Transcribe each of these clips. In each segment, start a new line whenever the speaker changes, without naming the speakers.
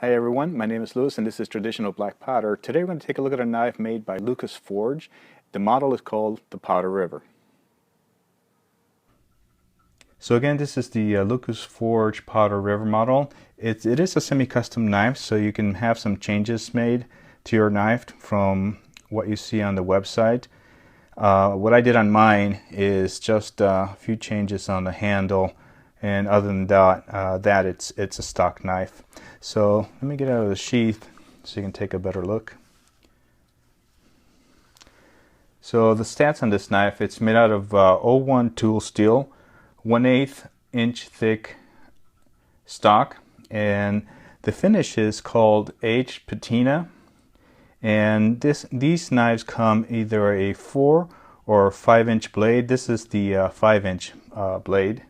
Hi everyone, my name is Louis and this is Traditional Black Powder. Today we're going to take a look at a knife made by Lucas Forge. The model is called the Powder River. So again, this is the Lucas Forge Powder River model. It is a semi-custom knife, so you can have some changes made to your knife from what you see on the website. What I did on mine is just a few changes on the handle, and other than that, it's a stock knife. So let me get out of the sheath so you can take a better look. So the stats on this knife, it's made out of 01 tool steel, 1/8 inch thick stock, and the finish is called aged patina. And these knives come either a 4 or 5 inch blade. This is the 5 inch blade.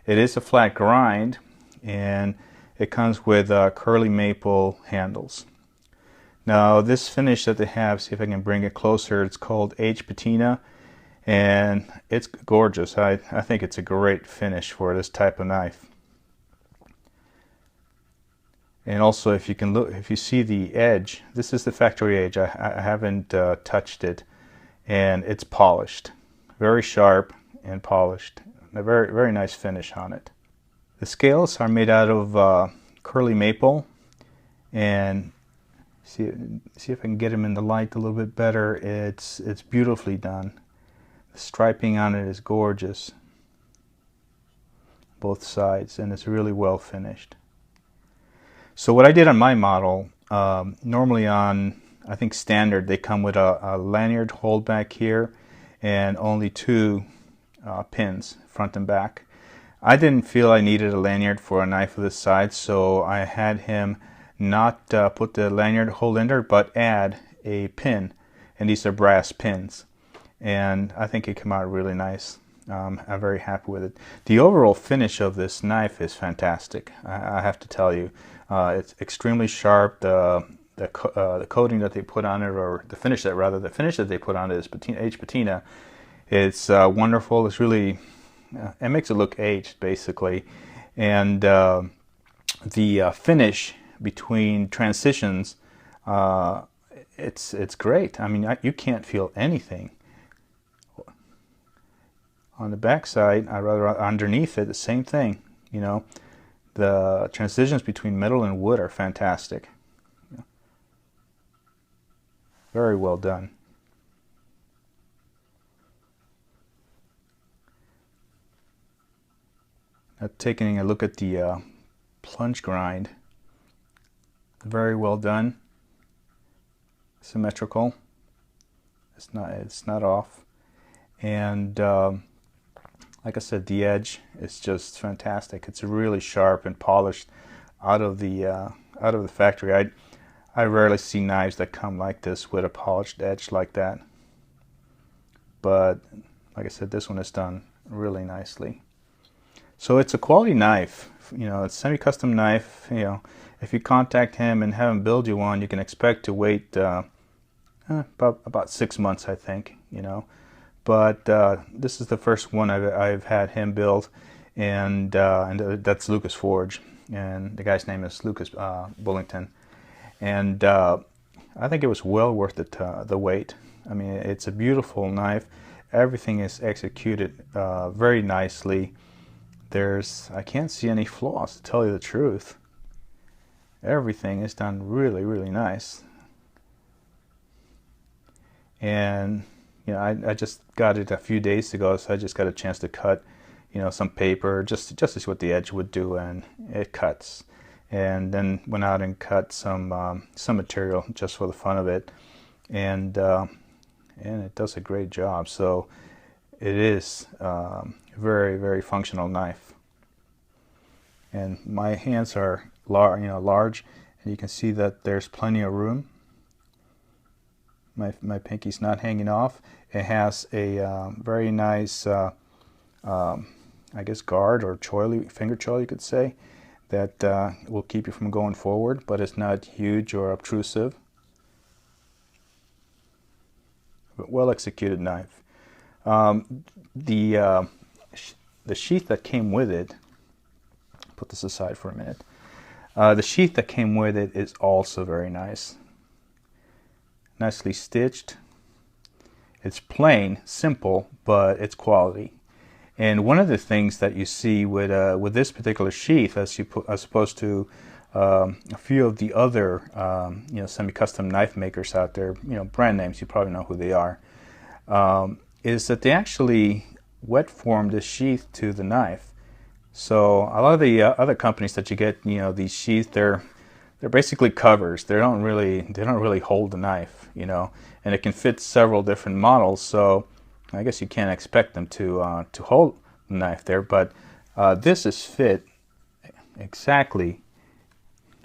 It is a flat grind, and it comes with curly maple handles. Now this finish that they have, see if I can bring it closer, it's called aged patina, and it's gorgeous. I think it's a great finish for this type of knife. And also, if you can look, if you see the edge, this is the factory edge. I haven't touched it, and it's polished, very sharp and polished. A very nice finish on it. The scales are made out of curly maple, and see if I can get them in the light a little bit better. It's beautifully done. The striping on it is gorgeous, both sides, and it's really well finished. So what I did on my model, normally on, I think standard, they come with a lanyard hold back here and only two pins, front and back. I didn't feel I needed a lanyard for a knife of this size, so I had him not put the lanyard hole in there, but add a pin, and these are brass pins, and I think it came out really nice. I'm very happy with it. The overall finish of this knife is fantastic, I have to tell you. It's extremely sharp. The coating that they put on it, or the finish that they put on it is aged patina. It's wonderful. It's really, it makes it look aged basically, and the finish between transitions, it's great. I mean, you can't feel anything. On the back side, rather underneath it, the same thing. You know, the transitions between metal and wood are fantastic. Very well done. Now, taking a look at the plunge grind, very well done, symmetrical. It's not off, and like I said, the edge is just fantastic. It's really sharp and polished out of the factory. I rarely see knives that come like this with a polished edge like that, but like I said, this one is done really nicely. So it's a quality knife, you know, it's a semi-custom knife. You know, if you contact him and have him build you one, you can expect to wait about 6 months, I think, you know. But this is the first one I've had him build, and that's Lucas Forge, and the guy's name is Lucas Bullington, and I think it was well worth it, the wait. I mean, it's a beautiful knife. Everything is executed very nicely. I can't see any flaws, to tell you the truth. Everything is done really nice. And you know, I just got it a few days ago, so I just got a chance to cut, you know, some paper just to see what the edge would do, and it cuts. And then went out and cut some material just for the fun of it, and it does a great job. So it is very functional knife. And my hands are large, and you can see that there's plenty of room. My pinky's not hanging off. It has a very nice, I guess, guard or finger choil, you could say, that will keep you from going forward, but it's not huge or obtrusive. But well executed knife. The sheath that came with it, put this aside for a minute. The sheath that came with it is also very nice. Nicely stitched. It's plain, simple, but it's quality. And one of the things that you see with this particular sheath, as opposed to a few of the other semi-custom knife makers out there, brand names, you probably know who they are, is that they actually wet form the sheath to the knife. So a lot of the other companies that you get, these sheaths, they're basically covers. They don't really hold the knife, and it can fit several different models. So I guess you can't expect them to hold the knife there, but this is fit exactly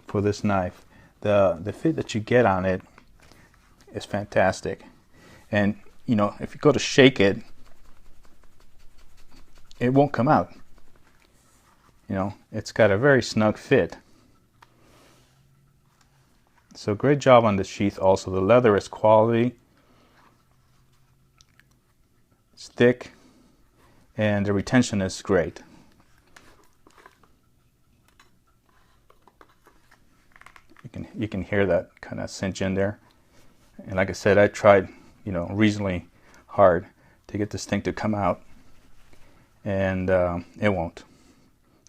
for this knife. The fit that you get on it is fantastic, and if you go to shake it, it won't come out. It's got a very snug fit. So great job on the sheath. Also, the leather is quality. It's thick, and the retention is great. You can hear that kind of cinch in there. And like I said, I tried reasonably hard to get this thing to come out, and it won't.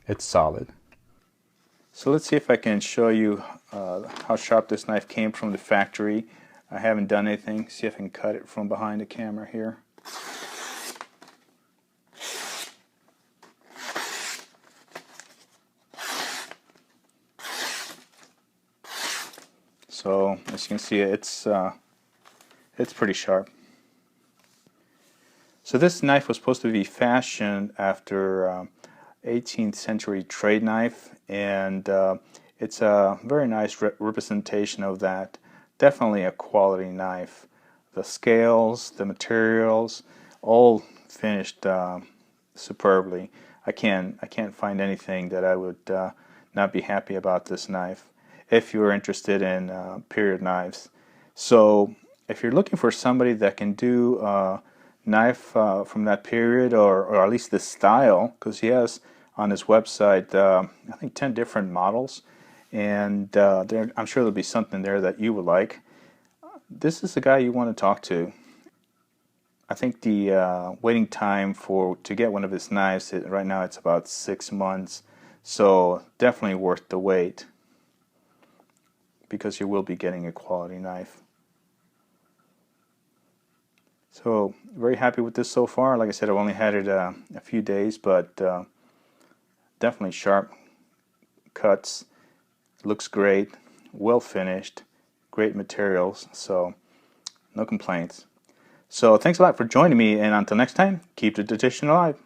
It's solid. So let's see if I can show you how sharp this knife came from the factory. I haven't done anything. See if I can cut it from behind the camera here. So as you can see, it's pretty sharp. So this knife was supposed to be fashioned after 18th century trade knife, and it's a very nice representation of that. Definitely a quality knife. The scales, the materials, all finished superbly. I can't find anything that I would not be happy about this knife if you're interested in period knives. So if you're looking for somebody that can do knife from that period, or at least this style, because he has on his website I think 10 different models, and I'm sure there'll be something there that you would like. This is the guy you want to talk to. I think the waiting time to get one of his knives, right now it's about 6 months, so definitely worth the wait, because you will be getting a quality knife. So very happy with this so far. Like I said, I've only had it a few days, but definitely sharp cuts. Looks great, well finished, great materials, so no complaints. So thanks a lot for joining me, and until next time, keep the tradition alive.